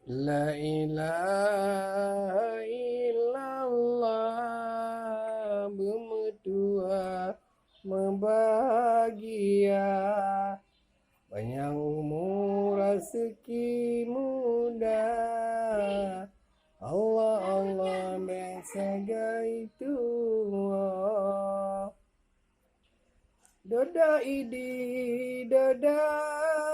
La ilaha illallah, bermetua membahagia, banyak umur rezeki mudah. Allah Allah bersagai tua. Doda idi, doda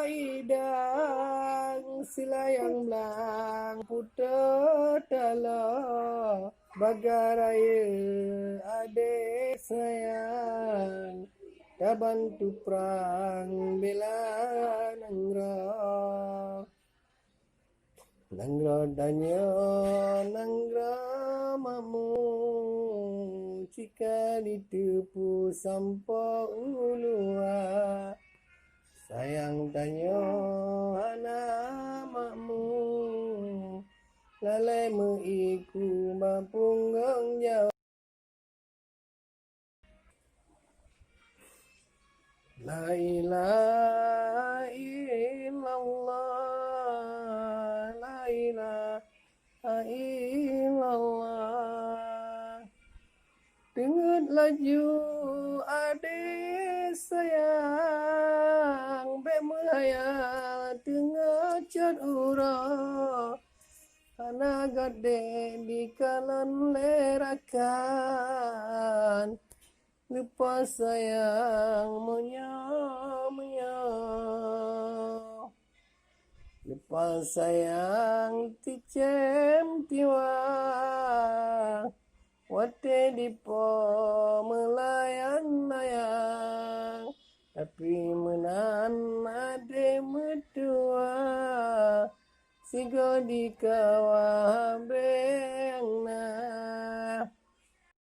idang, silayang belang putar tala, bagaraya ade sayang, dah bantu perang bela nangra. Nangra danya, nangra mamu, jika ditipu sampai ulua. Sayang tanya anak makmu, lalai meiku mapunggang jauh. La ilaha illallah, la ilaha illallah. Dengar laju adik sayang, bek menghayal tengah cat urang, anak gede di kalan lerakan, lupa sayang menyau. Lupa sayang ticem tiwa, wate dipo melayang-layang, tapi menan ade medua, sigo di kawah